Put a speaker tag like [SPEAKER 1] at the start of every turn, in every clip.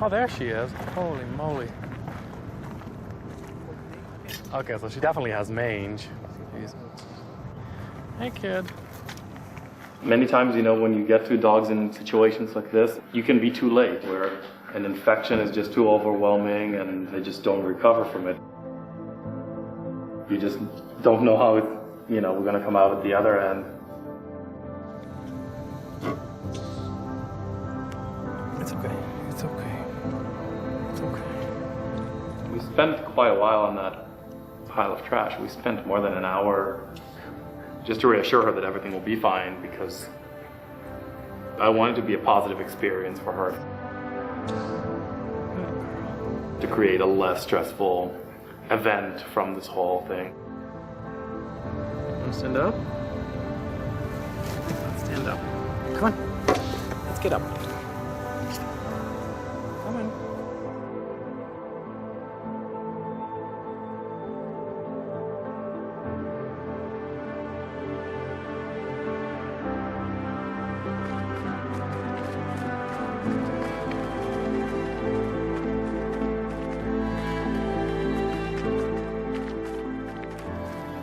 [SPEAKER 1] Oh, there she is. Holy moly. Okay, so she definitely has mange. Jeez. Hey, kid. Many times, you know, when you get to dogs in situations like this, you can be too late, where an infection is just too overwhelming and they just don't recover from it. You just don't know how, we're going to come out at the other end. It's okay. It's okay. It's okay. We spent quite a while on that pile of trash. We spent more than an hour just to reassure her that everything will be fine, because I want it to be a positive experience for her. To create a less stressful event from this whole thing. Want to stand up? Let's stand up. Come on. Let's get up. Come on.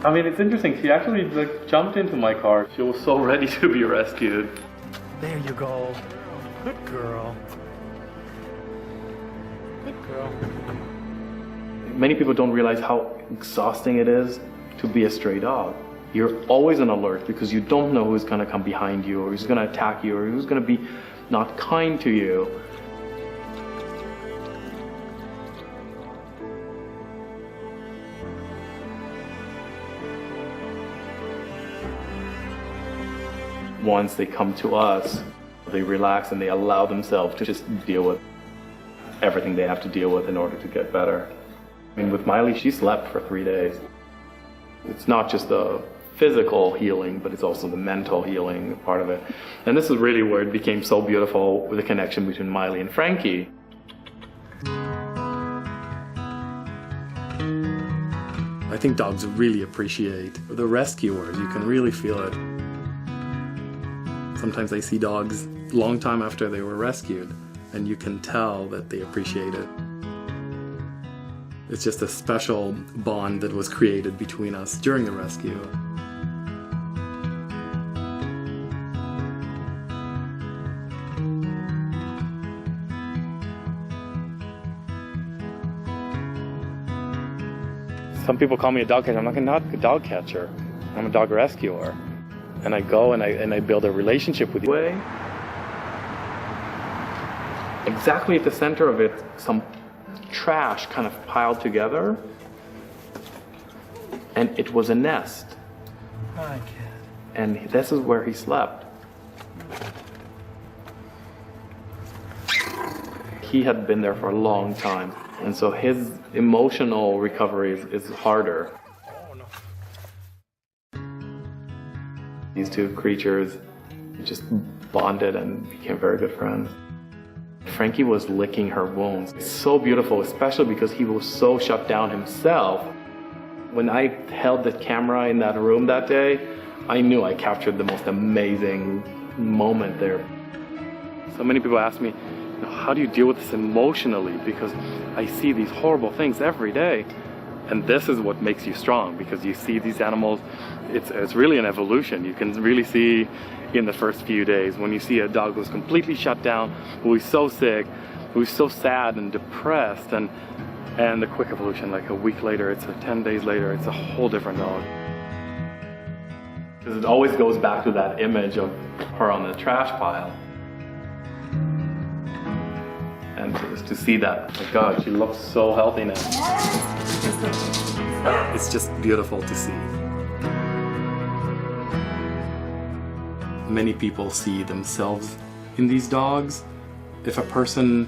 [SPEAKER 1] I mean, it's interesting. She actually jumped into my car. She was so ready to be rescued. There you go. Good girl. Good girl. Many people don't realize how exhausting it is to be a stray dog. You're always on alert because you don't know who's going to come behind you, or who's going to attack you, or who's going to be not kind to you. Once they come to us, they relax and they allow themselves to just deal with everything they have to deal with in order to get better. I mean, with Miley, she slept for 3 days. It's not just the physical healing, but it's also the mental healing part of it. And this is really where it became so beautiful, with the connection between Miley and Frankie. I think dogs really appreciate the rescuers. You can really feel it. Sometimes I see dogs a long time after they were rescued, and you can tell that they appreciate it. It's just a special bond that was created between us during the rescue. Some people call me a dog catcher. I'm not a dog catcher. I'm a dog rescuer. And I go and I build a relationship with you. Exactly at the center of it, some trash kind of piled together, and it was a nest. Hi, kid. And this is where he slept. He had been there for a long time, and so his emotional recovery is harder. These two creatures just bonded and became very good friends. Frankie was licking her wounds. It's so beautiful, especially because he was so shut down himself. When I held the camera in that room that day, I knew I captured the most amazing moment there. So many people ask me, how do you deal with this emotionally? Because I see these horrible things every day. And this is what makes you strong, because you see these animals, it's really an evolution. You can really see in the first few days when you see a dog who's completely shut down, who is so sick, who is so sad and depressed, and the quick evolution, like a week later, 10 days later, it's a whole different dog. Because it always goes back to that image of her on the trash pile. And just to see that, my God, she looks so healthy now. It's just beautiful to see. Many people see themselves in these dogs. If a person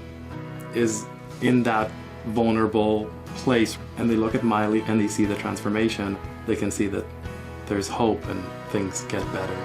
[SPEAKER 1] is in that vulnerable place and they look at Miley and they see the transformation, they can see that there's hope and things get better.